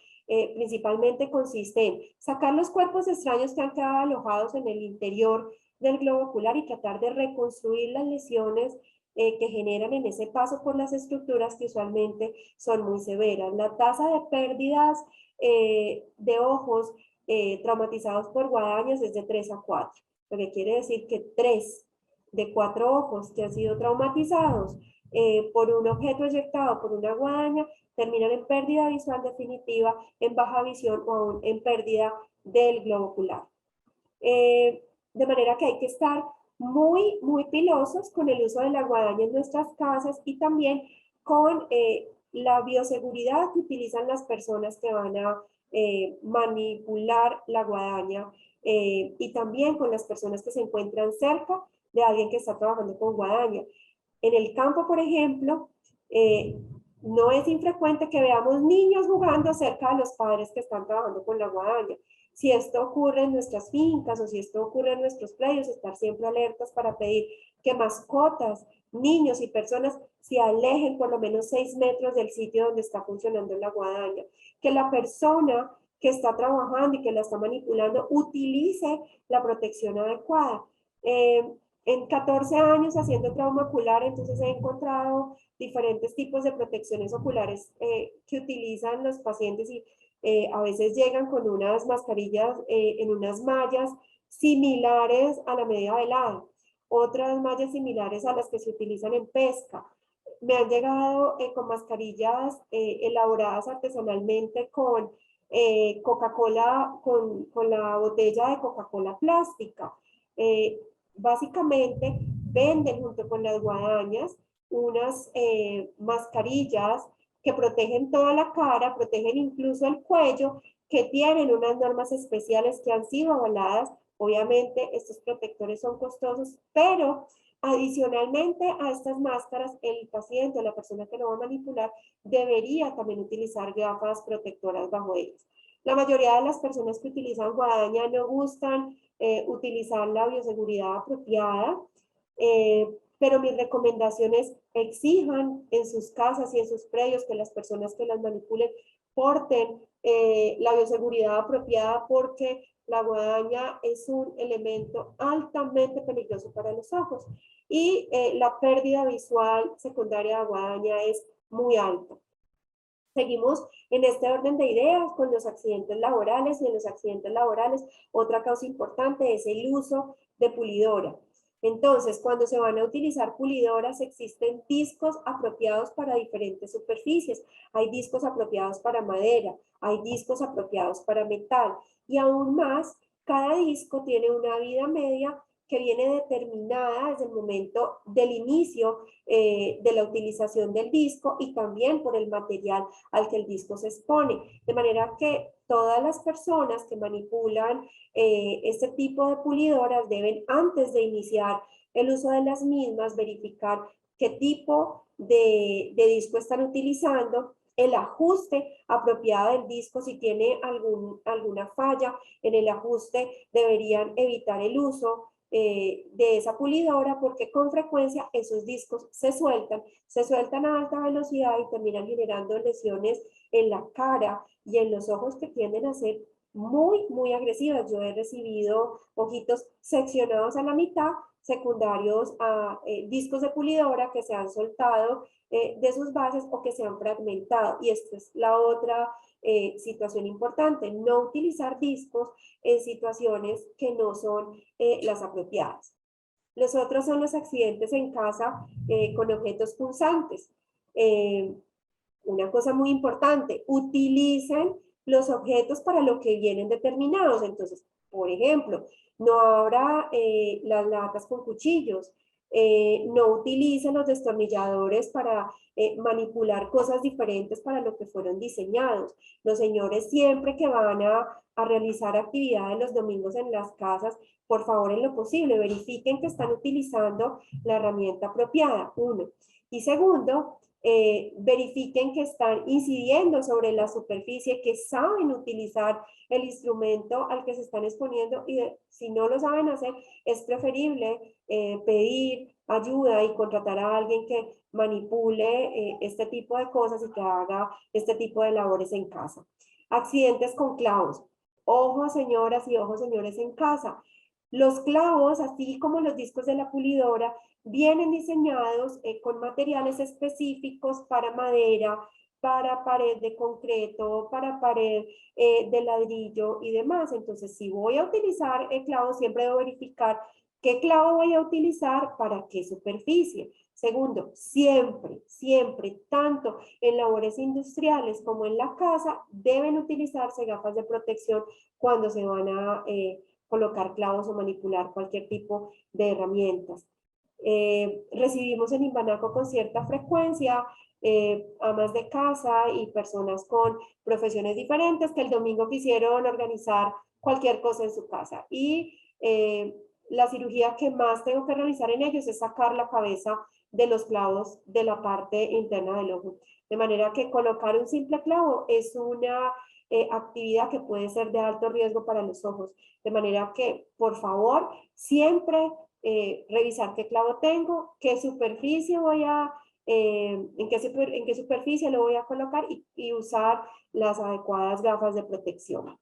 principalmente consiste en sacar los cuerpos extraños que han quedado alojados en el interior del globo ocular y tratar de reconstruir las lesiones que generan en ese paso por las estructuras que usualmente son muy severas. La tasa de pérdidas de ojos traumatizados por guadañas es de 3 a 4, lo que quiere decir que 3 de 4 ojos que han sido traumatizados por un objeto eyectado por una guadaña terminan en pérdida visual definitiva, en baja visión o aún en pérdida del globo ocular. De manera que hay que estar muy pilosos con el uso de la guadaña en nuestras casas y también con la bioseguridad que utilizan las personas que van a manipular la guadaña y también con las personas que se encuentran cerca de alguien que está trabajando con guadaña. En el campo, por ejemplo, no es infrecuente que veamos niños jugando cerca de los padres que están trabajando con la guadaña. Si esto ocurre en nuestras fincas o si esto ocurre en nuestros predios, estar siempre alertas para pedir que mascotas, niños y personas se alejen por lo menos 6 metros del sitio donde está funcionando la guadaña. Que la persona que está trabajando y que la está manipulando utilice la protección adecuada. En 14 años haciendo trauma ocular, entonces he encontrado diferentes tipos de protecciones oculares que utilizan los pacientes y a veces llegan con unas mascarillas en unas mallas similares a la media velada, otras mallas similares a las que se utilizan en pesca. Me han llegado con mascarillas elaboradas artesanalmente con Coca-Cola, con la botella de Coca-Cola plástica. Básicamente venden junto con las guadañas unas mascarillas que protegen toda la cara, protegen incluso el cuello, que tienen unas normas especiales que han sido avaladas. Obviamente estos protectores son costosos, pero adicionalmente a estas máscaras, el paciente o la persona que lo va a manipular debería también utilizar gafas protectoras bajo ellas. La mayoría de las personas que utilizan guadaña no gustan utilizar la bioseguridad apropiada, pero mis recomendaciones exijan en sus casas y en sus predios que las personas que las manipulen porten la bioseguridad apropiada porque la guadaña es un elemento altamente peligroso para los ojos. y la pérdida visual secundaria de guadaña es muy alta. Seguimos en este orden de ideas con los accidentes laborales, y en los accidentes laborales otra causa importante es el uso de pulidora. Entonces, cuando se van a utilizar pulidoras, existen discos apropiados para diferentes superficies. Hay discos apropiados para madera, hay discos apropiados para metal, y aún más, cada disco tiene una vida media que viene determinada desde el momento del inicio de la utilización del disco, y también por el material al que el disco se expone. De manera que todas las personas que manipulan este tipo de pulidoras deben, antes de iniciar el uso de las mismas, verificar qué tipo de disco están utilizando, el ajuste apropiado del disco. Si tiene alguna falla en el ajuste, deberían evitar el uso de esa pulidora, porque con frecuencia esos discos se sueltan a alta velocidad y terminan generando lesiones en la cara y en los ojos que tienden a ser muy, muy agresivas. Yo he recibido ojitos seccionados a la mitad, secundarios a discos de pulidora que se han soltado de sus bases o que se han fragmentado. Y esta es la otra situación importante: no utilizar discos en situaciones que no son las apropiadas. Los otros son los accidentes en casa con objetos punzantes. Una cosa muy importante: utilicen los objetos para lo que vienen determinados. Entonces, por ejemplo, no abra las latas con cuchillos, no utilicen los destornilladores para manipular cosas diferentes para lo que fueron diseñados. Los señores, siempre que van a realizar actividades los domingos en las casas, por favor, en lo posible, verifiquen que están utilizando la herramienta apropiada, uno. Y segundo, verifiquen que están incidiendo sobre la superficie, que saben utilizar el instrumento al que se están exponiendo, y si no lo saben hacer, es preferible pedir ayuda y contratar a alguien que manipule este tipo de cosas y que haga este tipo de labores en casa. Accidentes con clavos. Ojo, señoras y ojos, señores en casa. Los clavos, así como los discos de la pulidora, vienen diseñados con materiales específicos para madera, para pared de concreto, para pared de ladrillo y demás. Entonces, si voy a utilizar el clavo, siempre debo verificar qué clavo voy a utilizar para qué superficie. Segundo, siempre, siempre, tanto en labores industriales como en la casa, deben utilizarse gafas de protección cuando se van a colocar clavos o manipular cualquier tipo de herramientas. Recibimos en Imbanaco con cierta frecuencia amas de casa y personas con profesiones diferentes que el domingo quisieron organizar cualquier cosa en su casa, y la cirugía que más tengo que realizar en ellos es sacar la cabeza de los clavos de la parte interna del ojo, de manera que colocar un simple clavo es una actividad que puede ser de alto riesgo para los ojos, de manera que, por favor, siempre revisar qué clavo tengo, qué superficie voy a, en qué superficie lo voy a colocar, y usar las adecuadas gafas de protección.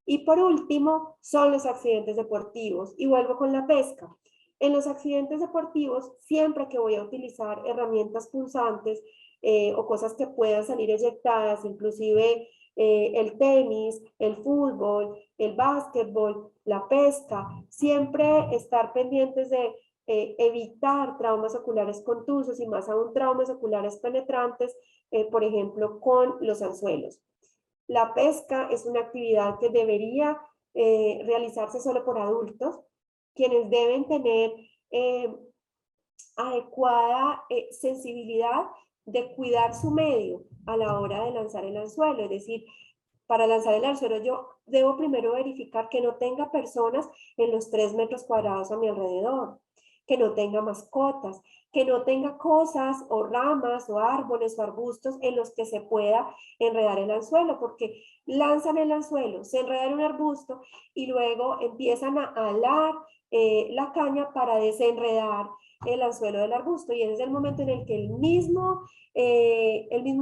Y por último, son los accidentes deportivos. Y vuelvo con la pesca. En los accidentes deportivos, siempre que voy a utilizar herramientas punzantes o cosas que puedan salir eyectadas, inclusive el tenis, el fútbol, el básquetbol, la pesca, siempre estar pendientes de evitar traumas oculares contusos, y más aún traumas oculares penetrantes, por ejemplo, con los anzuelos. La pesca es una actividad que debería realizarse solo por adultos, quienes deben tener adecuada sensibilidad de cuidar su medio a la hora de lanzar el anzuelo. Es decir, para lanzar el anzuelo yo debo primero verificar que no tenga personas en los 3 metros cuadrados a mi alrededor, que no tenga mascotas, que no tenga cosas o ramas o árboles o arbustos en los que se pueda enredar el anzuelo, porque lanzan el anzuelo, se enredan un arbusto y luego empiezan a alar la caña para desenredar el anzuelo del arbusto, y ese es el momento en el que el mismo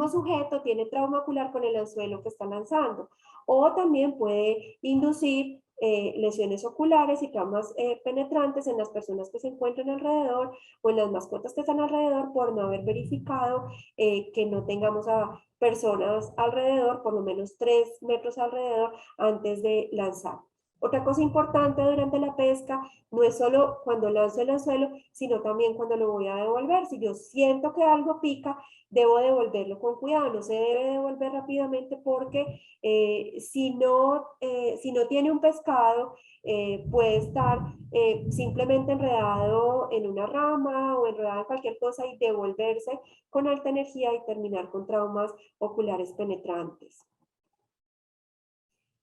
sujeto tiene trauma ocular con el anzuelo que está lanzando, o también puede inducir lesiones oculares y traumas penetrantes en las personas que se encuentran alrededor o en las mascotas que están alrededor por no haber verificado que no tengamos a personas alrededor, por lo menos 3 metros alrededor antes de lanzar. Otra cosa importante durante la pesca no es solo cuando lanzo el anzuelo, sino también cuando lo voy a devolver. Si yo siento que algo pica, debo devolverlo con cuidado, no se debe devolver rápidamente porque si no tiene un pescado, puede estar simplemente enredado en una rama o enredado en cualquier cosa y devolverse con alta energía y terminar con traumas oculares penetrantes.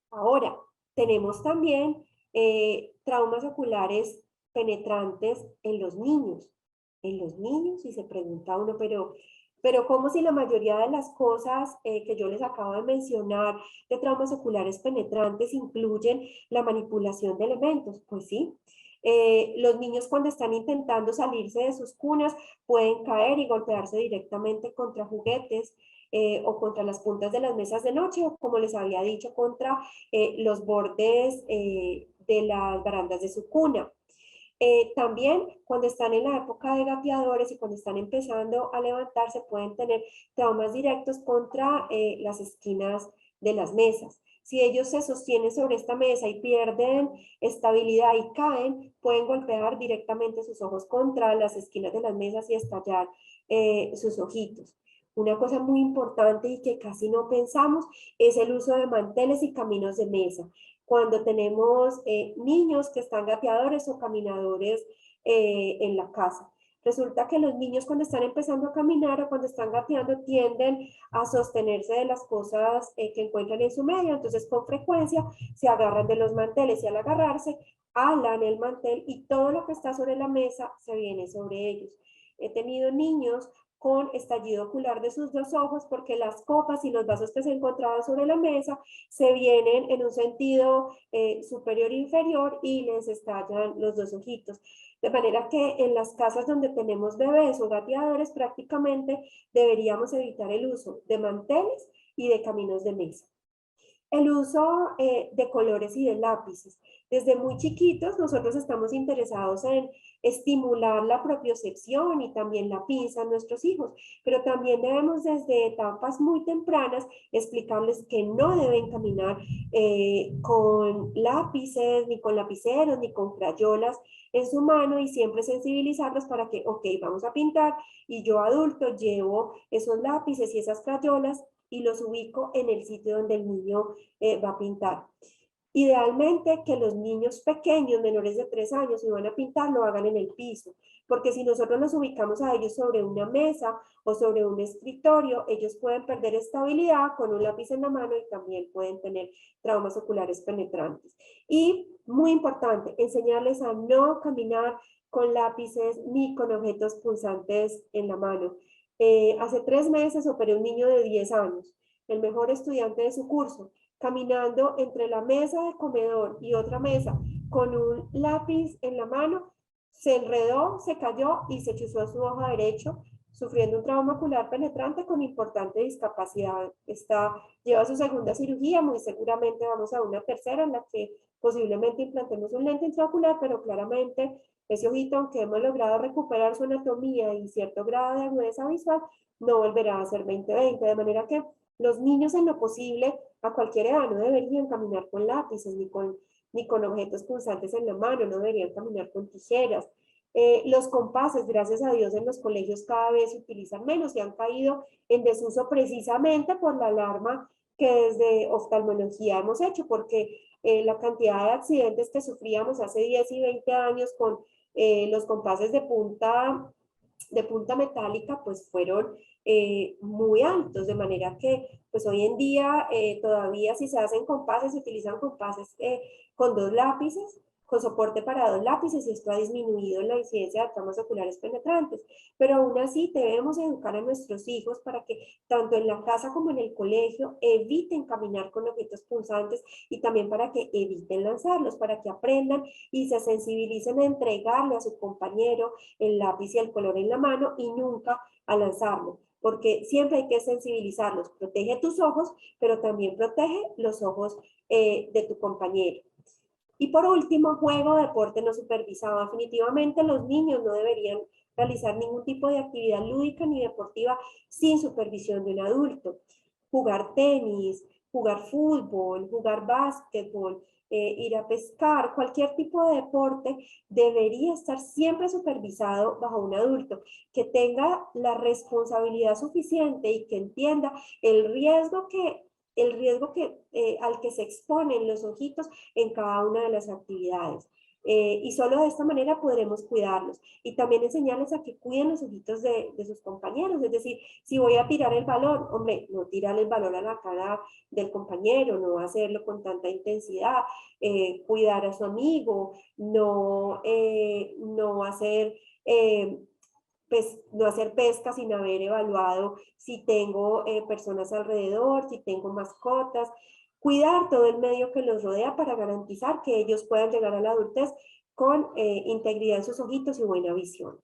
Ahora, tenemos también traumas oculares penetrantes en los niños. En los niños, y se pregunta uno, pero ¿cómo si la mayoría de las cosas que yo les acabo de mencionar de traumas oculares penetrantes incluyen la manipulación de elementos? Pues sí. Los niños cuando están intentando salirse de sus cunas pueden caer y golpearse directamente contra juguetes o contra las puntas de las mesas de noche o como les había dicho, contra los bordes de las barandas de su cuna. También cuando están en la época de gateadores y cuando están empezando a levantarse pueden tener traumas directos contra las esquinas de las mesas. Si ellos se sostienen sobre esta mesa y pierden estabilidad y caen, pueden golpear directamente sus ojos contra las esquinas de las mesas y estallar sus ojitos. Una cosa muy importante y que casi no pensamos es el uso de manteles y caminos de mesa. Cuando tenemos niños que están gateadores o caminadores en la casa. Resulta que los niños cuando están empezando a caminar o cuando están gateando tienden a sostenerse de las cosas que encuentran en su medio, entonces con frecuencia se agarran de los manteles y al agarrarse alan el mantel y todo lo que está sobre la mesa se viene sobre ellos. He tenido niños con estallido ocular de sus 2 ojos porque las copas y los vasos que se encontraban sobre la mesa se vienen en un sentido superior e inferior y les estallan los 2 ojitos. De manera que en las casas donde tenemos bebés o gateadores prácticamente deberíamos evitar el uso de manteles y de caminos de mesa. El uso de colores y de lápices. Desde muy chiquitos nosotros estamos interesados en estimular la propiocepción y también la pinza en nuestros hijos, pero también debemos desde etapas muy tempranas explicarles que no deben caminar con lápices, ni con lapiceros, ni con crayolas en su mano y siempre sensibilizarlos para que, ok, vamos a pintar y yo adulto llevo esos lápices y esas crayolas y los ubico en el sitio donde el niño va a pintar. Idealmente que los niños pequeños, menores de 3 años, si van a pintar, lo hagan en el piso, porque si nosotros los ubicamos a ellos sobre una mesa o sobre un escritorio, ellos pueden perder estabilidad con un lápiz en la mano y también pueden tener traumas oculares penetrantes. Y muy importante, enseñarles a no caminar con lápices ni con objetos punzantes en la mano. Hace 3 meses operé un niño de 10 años, el mejor estudiante de su curso, caminando entre la mesa de comedor y otra mesa con un lápiz en la mano, se enredó, se cayó y se chuzó su ojo derecho, sufriendo un trauma ocular penetrante con importante discapacidad. Lleva su segunda cirugía, muy seguramente vamos a una tercera en la que posiblemente implantemos un lente intraocular, pero claramente ese ojito, aunque hemos logrado recuperar su anatomía y cierto grado de agudeza visual, no volverá a ser 20/20, de manera que los niños en lo posible a cualquier edad no deberían caminar con lápices ni con objetos punzantes en la mano, no deberían caminar con tijeras. Los compases, gracias a Dios, en los colegios cada vez se utilizan menos y han caído en desuso precisamente por la alarma que desde oftalmología hemos hecho, porque la cantidad de accidentes que sufríamos hace 10 y 20 años con los compases de punta metálica pues fueron muy altos, de manera que pues hoy en día todavía si se hacen compases, se utilizan compases con 2 lápices, con soporte para 2 lápices y esto ha disminuido la incidencia de traumas oculares penetrantes, pero aún así debemos educar a nuestros hijos para que tanto en la casa como en el colegio eviten caminar con objetos punzantes y también para que eviten lanzarlos, para que aprendan y se sensibilicen a entregarle a su compañero el lápiz y el color en la mano y nunca a lanzarlo, porque siempre hay que sensibilizarlos. Protege tus ojos, pero también protege los ojos de tu compañero. Y por último, juego, deporte no supervisado. Definitivamente los niños no deberían realizar ningún tipo de actividad lúdica ni deportiva sin supervisión de un adulto. Jugar tenis, jugar fútbol, jugar básquetbol, ir a pescar, cualquier tipo de deporte debería estar siempre supervisado bajo un adulto que tenga la responsabilidad suficiente y que entienda el riesgo al que se exponen los ojitos en cada una de las actividades. Y solo de esta manera podremos cuidarlos y también enseñarles a que cuiden los ojitos de sus compañeros. Es decir, si voy a tirar el balón, hombre, no tirar el balón a la cara del compañero, no hacerlo con tanta intensidad, cuidar a su amigo, no hacer... no hacer pesca sin haber evaluado si tengo personas alrededor, si tengo mascotas, cuidar todo el medio que los rodea para garantizar que ellos puedan llegar a la adultez con integridad en sus ojitos y buena visión.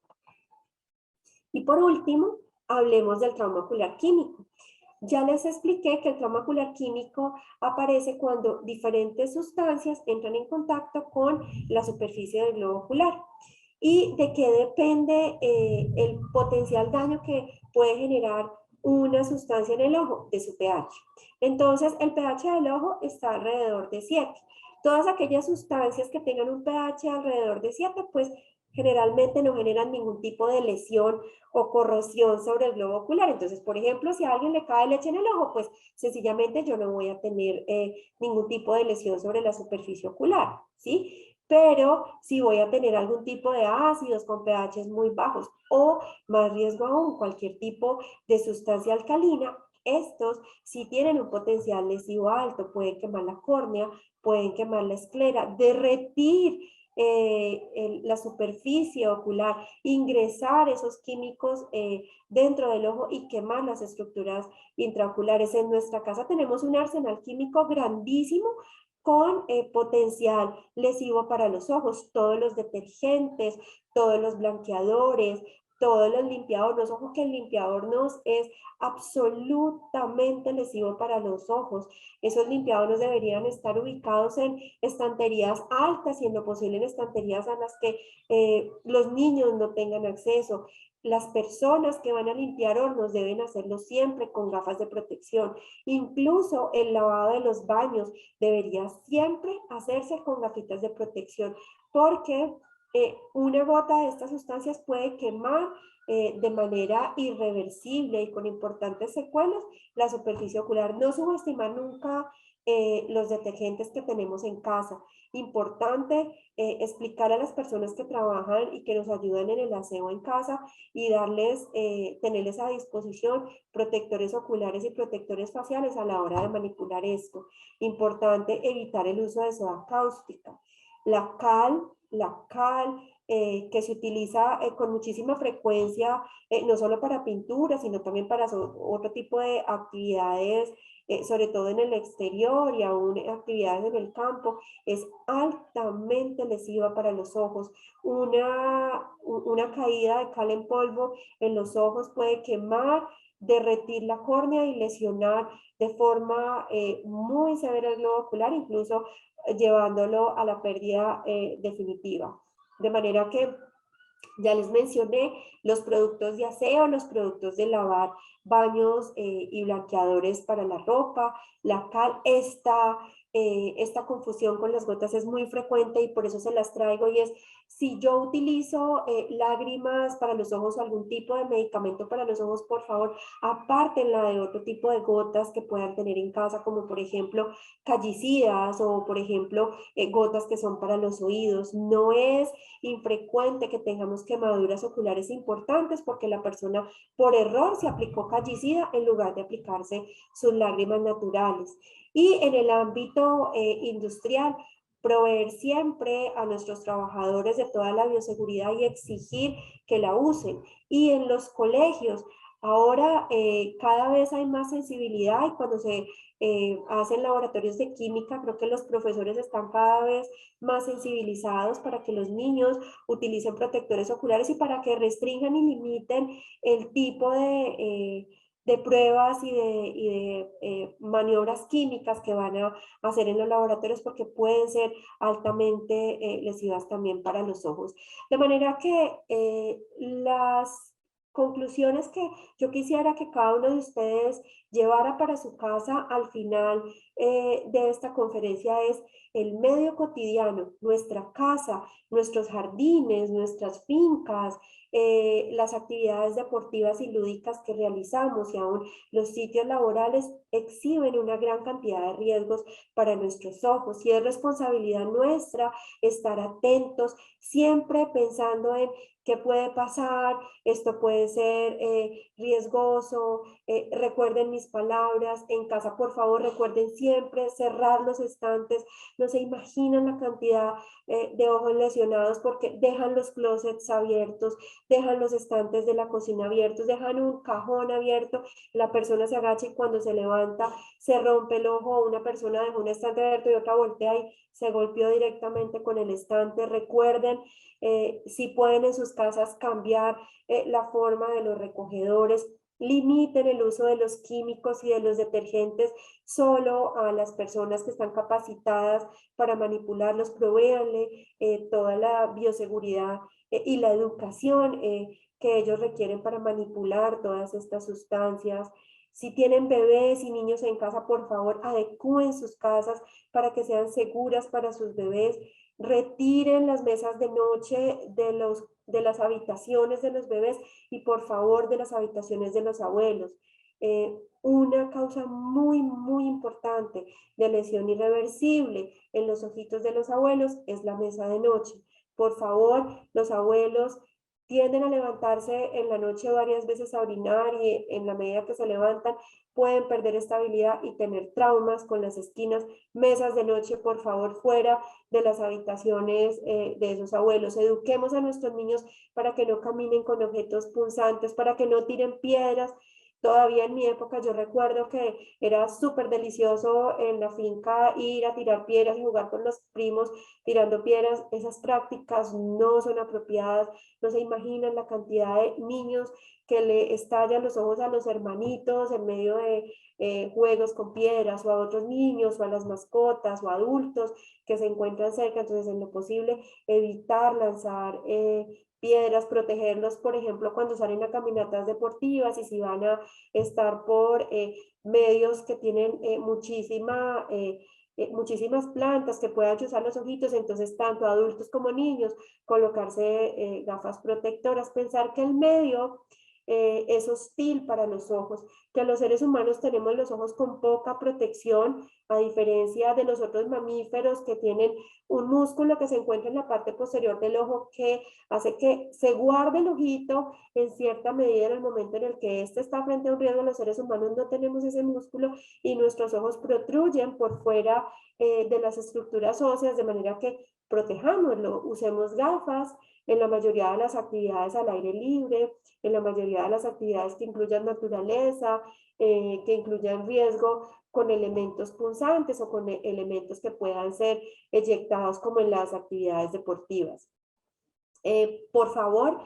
Y por último, hablemos del trauma ocular químico. Ya les expliqué que el trauma ocular químico aparece cuando diferentes sustancias entran en contacto con la superficie del globo ocular. ¿Y de qué depende el potencial daño que puede generar una sustancia en el ojo? De su pH. Entonces, el pH del ojo está alrededor de 7. Todas aquellas sustancias que tengan un pH alrededor de 7, pues generalmente no generan ningún tipo de lesión o corrosión sobre el globo ocular. Entonces, por ejemplo, si a alguien le cae leche en el ojo, pues sencillamente yo no voy a tener ningún tipo de lesión sobre la superficie ocular, ¿sí? Pero si voy a tener algún tipo de ácidos con pHs muy bajos o más riesgo aún, cualquier tipo de sustancia alcalina, estos sí tienen un potencial lesivo alto, pueden quemar la córnea, pueden quemar la esclera, derretir la superficie ocular, ingresar esos químicos dentro del ojo y quemar las estructuras intraoculares. En nuestra casa tenemos un arsenal químico grandísimo con potencial lesivo para los ojos, todos los detergentes, todos los blanqueadores, todos los limpiadores. Ojo que el limpiador nos es absolutamente lesivo para los ojos. Esos limpiadores deberían estar ubicados en estanterías altas, siendo posible en estanterías a las que los niños no tengan acceso. Las personas que van a limpiar hornos deben hacerlo siempre con gafas de protección. Incluso el lavado de los baños debería siempre hacerse con gafitas de protección, porque una gota de estas sustancias puede quemar de manera irreversible y con importantes secuelas la superficie ocular. No subestimar nunca los detergentes que tenemos en casa. Importante explicar a las personas que trabajan y que nos ayudan en el aseo en casa y tenerles a disposición protectores oculares y protectores faciales a la hora de manipular esto. Importante evitar el uso de soda cáustica. La cal que se utiliza con muchísima frecuencia, no solo para pintura, sino también para otro tipo de actividades, sobre todo en el exterior y aún actividades en el campo, es altamente lesiva para los ojos. Una caída de cal en polvo en los ojos puede quemar, derretir la córnea y lesionar de forma muy severa el globo ocular, incluso llevándolo a la pérdida definitiva. De manera que ya les mencioné los productos de aseo, los productos de lavar baños y blanqueadores para la ropa, la cal. Esta confusión con las gotas es muy frecuente y por eso se las traigo, y es si yo utilizo lágrimas para los ojos o algún tipo de medicamento para los ojos, por favor, apártenla de otro tipo de gotas que puedan tener en casa, como por ejemplo callicidas o por ejemplo gotas que son para los oídos. No es infrecuente que tengamos quemaduras oculares importantes porque la persona por error se aplicó callicida en lugar de aplicarse sus lágrimas naturales. Y en el ámbito industrial, proveer siempre a nuestros trabajadores de toda la bioseguridad y exigir que la usen. Y en los colegios, ahora cada vez hay más sensibilidad y cuando se hacen laboratorios de química, creo que los profesores están cada vez más sensibilizados para que los niños utilicen protectores oculares y para que restringan y limiten el tipo de de pruebas y de maniobras químicas que van a hacer en los laboratorios, porque pueden ser altamente lesivas también para los ojos. De manera que las conclusiones que yo quisiera que cada uno de ustedes llevara para su casa al final de esta conferencia es: el medio cotidiano, nuestra casa, nuestros jardines, nuestras fincas, las actividades deportivas y lúdicas que realizamos, y aún los sitios laborales, exhiben una gran cantidad de riesgos para nuestros ojos, y es responsabilidad nuestra estar atentos, siempre pensando en qué puede pasar, esto puede ser riesgoso. Recuerden mis palabras, en casa por favor recuerden siempre cerrar los estantes. No se imaginan la cantidad de ojos lesionados porque dejan los closets abiertos, dejan los estantes de la cocina abiertos, dejan un cajón abierto, la persona se agacha y cuando se levanta se rompe el ojo. Una persona dejó un estante abierto y otra voltea y se golpeó directamente con el estante. Recuerden, si pueden en sus casas cambiar la forma de los recogedores, limiten el uso de los químicos y de los detergentes solo a las personas que están capacitadas para manipularlos, provéanle toda la bioseguridad y la educación que ellos requieren para manipular todas estas sustancias. Si tienen bebés y niños en casa, por favor, adecúen sus casas para que sean seguras para sus bebés. Retiren las mesas de noche de las habitaciones de los bebés y por favor de las habitaciones de los abuelos. Una causa muy, muy importante de lesión irreversible en los ojitos de los abuelos es la mesa de noche. Por favor, los abuelos tienden a levantarse en la noche varias veces a orinar, y en la medida que se levantan pueden perder estabilidad y tener traumas con las esquinas. Mesas de noche, por favor, fuera de las habitaciones de esos abuelos. Eduquemos a nuestros niños para que no caminen con objetos punzantes, para que no tiren piedras. Todavía en mi época yo recuerdo que era súper delicioso en la finca ir a tirar piedras y jugar con los primos tirando piedras. Esas prácticas no son apropiadas. No se imaginan la cantidad de niños que le estallan los ojos a los hermanitos en medio de juegos con piedras, o a otros niños, o a las mascotas, o a adultos que se encuentran cerca. Entonces, en lo posible, evitar lanzar piedras, protegerlos, por ejemplo, cuando salen a caminatas deportivas, y si van a estar por medios que tienen muchísimas plantas que puedan chuzar los ojitos. Entonces tanto adultos como niños colocarse gafas protectoras. Pensar que el medio es hostil para los ojos, que los seres humanos tenemos los ojos con poca protección, a diferencia de los otros mamíferos que tienen un músculo que se encuentra en la parte posterior del ojo que hace que se guarde el ojito en cierta medida en el momento en el que éste está frente a un riesgo. Los seres humanos no tenemos ese músculo y nuestros ojos protruyen por fuera de las estructuras óseas, de manera que protejámoslo. Usemos gafas en la mayoría de las actividades al aire libre, en la mayoría de las actividades que incluyan naturaleza, que incluyan riesgo con elementos punzantes o con elementos que puedan ser eyectados, como en las actividades deportivas. Por favor,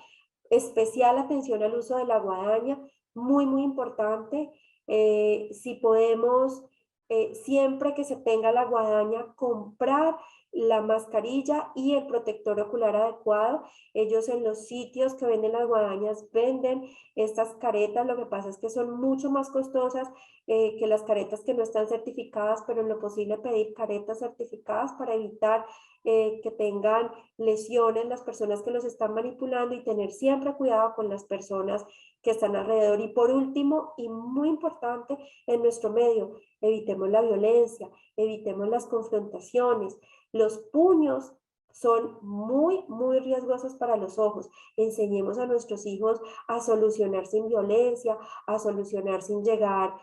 especial atención al uso de la guadaña, muy, muy importante. Si podemos, siempre que se tenga la guadaña, comprar la mascarilla y el protector ocular adecuado. Ellos en los sitios que venden las guadañas venden estas caretas. Lo que pasa es que son mucho más costosas que las caretas que no están certificadas, pero en lo posible pedir caretas certificadas para evitar que tengan lesiones las personas que los están manipulando, y tener siempre cuidado con las personas que están alrededor. Y por último, y muy importante, en nuestro medio, evitemos la violencia, evitemos las confrontaciones. Los puños son muy, muy riesgosos para los ojos. Enseñemos a nuestros hijos a solucionar sin violencia, a solucionar sin llegar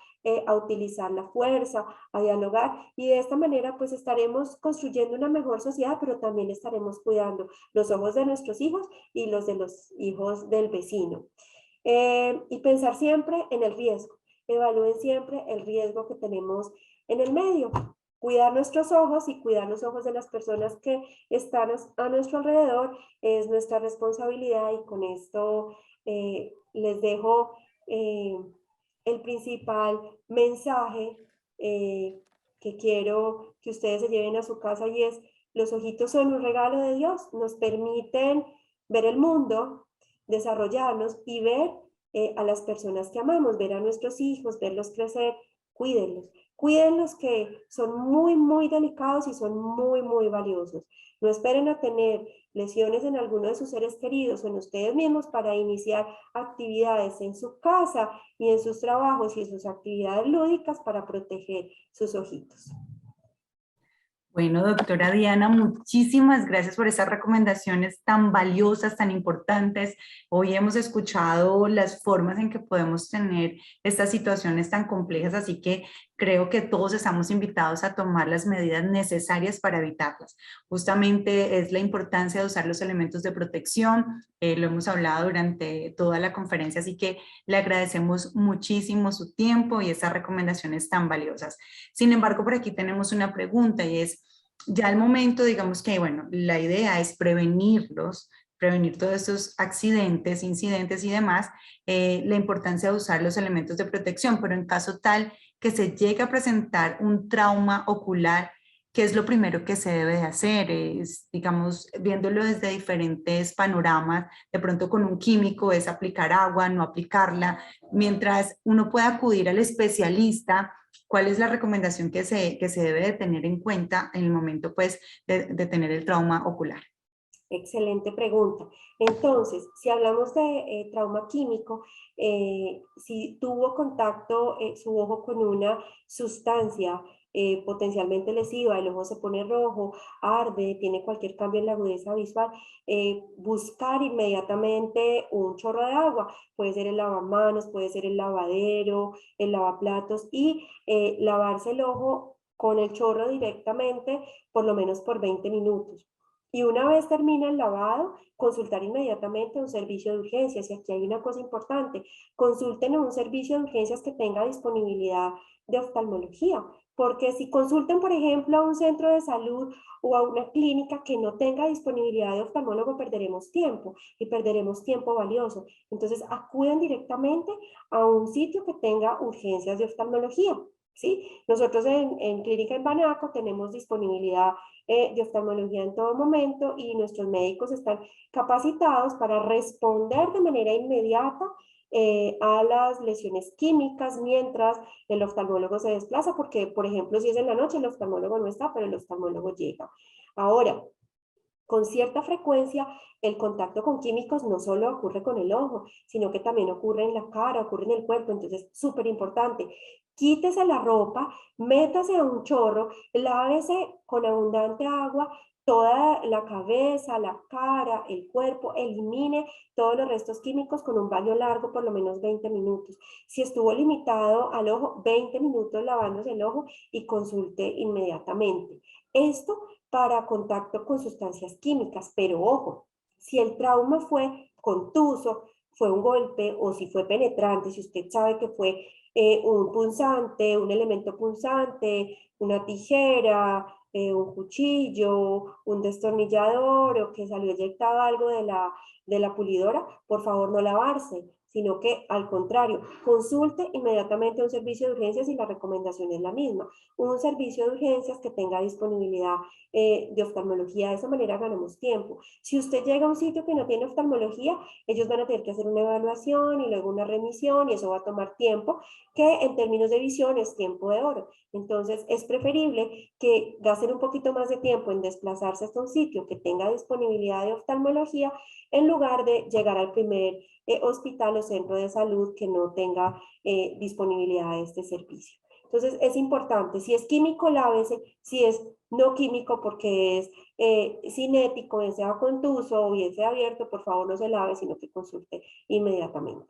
a utilizar la fuerza, a dialogar, y de esta manera pues estaremos construyendo una mejor sociedad, pero también estaremos cuidando los ojos de nuestros hijos y los de los hijos del vecino. Y pensar siempre en el riesgo. Evalúen siempre el riesgo que tenemos en el medio. Cuidar nuestros ojos y cuidar los ojos de las personas que están a nuestro alrededor es nuestra responsabilidad. Y con esto les dejo el principal mensaje que quiero que ustedes se lleven a su casa y es: los ojitos son un regalo de Dios, nos permiten ver el mundo, desarrollarnos y ver a las personas que amamos, ver a nuestros hijos, verlos crecer, cuídenlos. Cuídenlos, que son muy, muy delicados y son muy, muy valiosos. No esperen a tener lesiones en alguno de sus seres queridos o en ustedes mismos para iniciar actividades en su casa y en sus trabajos y en sus actividades lúdicas para proteger sus ojitos. Bueno, doctora Diana, muchísimas gracias por esas recomendaciones tan valiosas, tan importantes. Hoy hemos escuchado las formas en que podemos tener estas situaciones tan complejas, así que creo que todos estamos invitados a tomar las medidas necesarias para evitarlas. Justamente es la importancia de usar los elementos de protección, lo hemos hablado durante toda la conferencia, así que le agradecemos muchísimo su tiempo y esas recomendaciones tan valiosas. Sin embargo, por aquí tenemos una pregunta y es, ya al momento, digamos que, bueno, la idea es prevenirlos, prevenir todos estos accidentes, incidentes y demás, la importancia de usar los elementos de protección, pero en caso tal que se llegue a presentar un trauma ocular, ¿qué es lo primero que se debe de hacer? Es, digamos, viéndolo desde diferentes panoramas, de pronto con un químico es aplicar agua, no aplicarla, mientras uno pueda acudir al especialista. ¿Cuál es la recomendación que se debe de tener en cuenta en el momento, pues, de tener el trauma ocular? Excelente pregunta. Entonces, si hablamos de trauma químico, si tuvo contacto su ojo con una sustancia potencialmente lesiva, el ojo se pone rojo, arde, tiene cualquier cambio en la agudeza visual, buscar inmediatamente un chorro de agua. Puede ser el lavamanos, puede ser el lavadero, el lavaplatos, y lavarse el ojo con el chorro directamente, por lo menos por 20 minutos. Y una vez termina el lavado, consultar inmediatamente un servicio de urgencias. Y aquí hay una cosa importante: consulten a un servicio de urgencias que tenga disponibilidad de oftalmología, porque si consultan, por ejemplo, a un centro de salud o a una clínica que no tenga disponibilidad de oftalmólogo, perderemos tiempo y perderemos tiempo valioso. Entonces, acuden directamente a un sitio que tenga urgencias de oftalmología. ¿Sí? Nosotros en Clínica en Banaco tenemos disponibilidad de oftalmología en todo momento, y nuestros médicos están capacitados para responder de manera inmediata a las lesiones químicas mientras el oftalmólogo se desplaza, porque, por ejemplo, si es en la noche, el oftalmólogo no está, pero el oftalmólogo llega. Ahora, con cierta frecuencia, el contacto con químicos no solo ocurre con el ojo, sino que también ocurre en la cara, ocurre en el cuerpo. Entonces, súper importante: quítese la ropa, métase a un chorro, lávese con abundante agua toda la cabeza, la cara, el cuerpo, elimine todos los restos químicos con un baño largo, por lo menos 20 minutos. Si estuvo limitado al ojo, 20 minutos lavándose el ojo y consulte inmediatamente. Esto para contacto con sustancias químicas. Pero ojo, si el trauma fue contuso, fue un golpe, o si fue penetrante, si usted sabe que fue un punzante, un elemento punzante, una tijera, un cuchillo, un destornillador, o que salió eyectado algo de la pulidora, por favor no lavarse, sino que al contrario, consulte inmediatamente a un servicio de urgencias, y la recomendación es la misma: un servicio de urgencias que tenga disponibilidad de oftalmología. De esa manera ganamos tiempo. Si usted llega a un sitio que no tiene oftalmología, ellos van a tener que hacer una evaluación y luego una remisión, y eso va a tomar tiempo, que en términos de visión es tiempo de oro. Entonces, es preferible que gasten un poquito más de tiempo en desplazarse hasta un sitio que tenga disponibilidad de oftalmología, en lugar de llegar al primer hospital o centro de salud que no tenga disponibilidad de este servicio. Entonces, es importante: si es químico, lávese; si es no químico, porque es cinético, bien sea contuso o bien sea abierto, por favor no se lave, sino que consulte inmediatamente.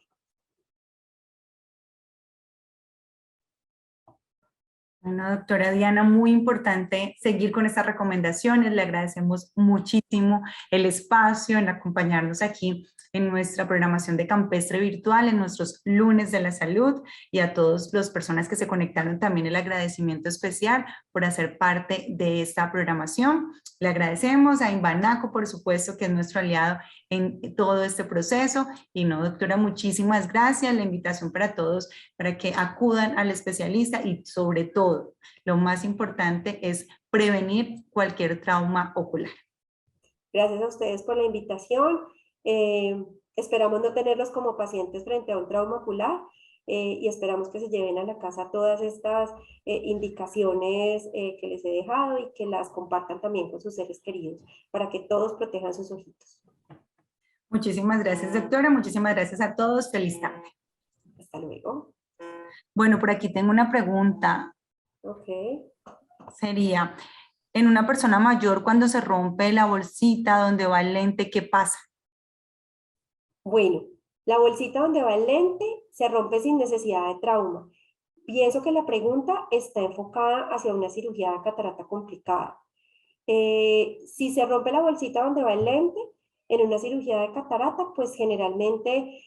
Bueno, doctora Diana, muy importante seguir con estas recomendaciones. Le agradecemos muchísimo el espacio en acompañarnos aquí en nuestra programación de Campestre Virtual, en nuestros lunes de la salud, y a todas las personas que se conectaron también el agradecimiento especial por hacer parte de esta programación. Le agradecemos a Invanaco, por supuesto, que es nuestro aliado en todo este proceso. Y no, doctora, muchísimas gracias. La invitación para todos para que acudan al especialista y sobre todo, lo más importante es prevenir cualquier trauma ocular. Gracias a ustedes por la invitación. Esperamos no tenerlos como pacientes frente a un trauma ocular y esperamos que se lleven a la casa todas estas indicaciones que les he dejado y que las compartan también con sus seres queridos para que todos protejan sus ojitos. Muchísimas gracias, doctora. Muchísimas gracias a todos. Feliz tarde. Hasta luego. Bueno, por aquí tengo una pregunta. Ok. Sería, en una persona mayor, cuando se rompe la bolsita donde va el lente, ¿qué pasa? Bueno, la bolsita donde va el lente se rompe sin necesidad de trauma. Pienso que la pregunta está enfocada hacia una cirugía de catarata complicada. Si se rompe la bolsita donde va el lente, en una cirugía de catarata, pues generalmente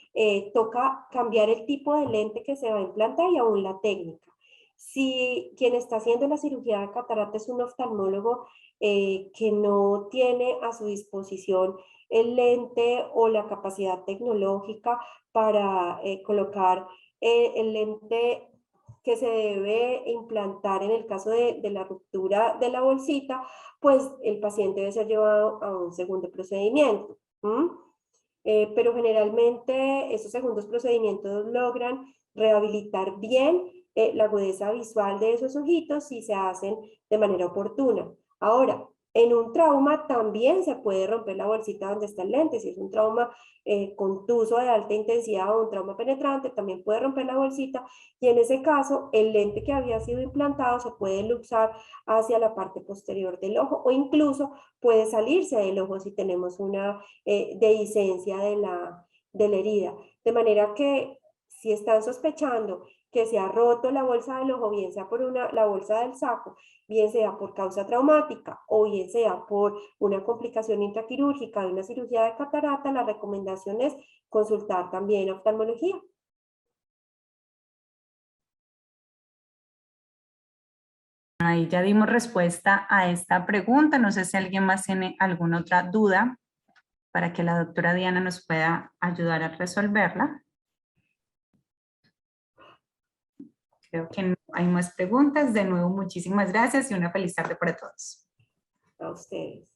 toca cambiar el tipo de lente que se va a implantar y aún la técnica. Si quien está haciendo la cirugía de catarata es un oftalmólogo que no tiene a su disposición el lente o la capacidad tecnológica para colocar el lente que se debe implantar en el caso de la ruptura de la bolsita, pues el paciente debe ser llevado a un segundo procedimiento. Pero generalmente esos segundos procedimientos logran rehabilitar bien la agudeza visual de esos ojitos si se hacen de manera oportuna. Ahora, en un trauma también se puede romper la bolsita donde está el lente. Si es un trauma contuso de alta intensidad o un trauma penetrante, también puede romper la bolsita y en ese caso el lente que había sido implantado se puede luxar hacia la parte posterior del ojo o incluso puede salirse del ojo si tenemos una dehiscencia de la herida. De manera que si están sospechando que se ha roto la bolsa del ojo, bien sea por la bolsa del saco, bien sea por causa traumática o bien sea por una complicación intraquirúrgica de una cirugía de catarata, la recomendación es consultar también oftalmología. Ahí ya dimos respuesta a esta pregunta. No sé si alguien más tiene alguna otra duda para que la doctora Diana nos pueda ayudar a resolverla. Creo que no hay más preguntas. De nuevo, muchísimas gracias y una feliz tarde para todos. A ustedes.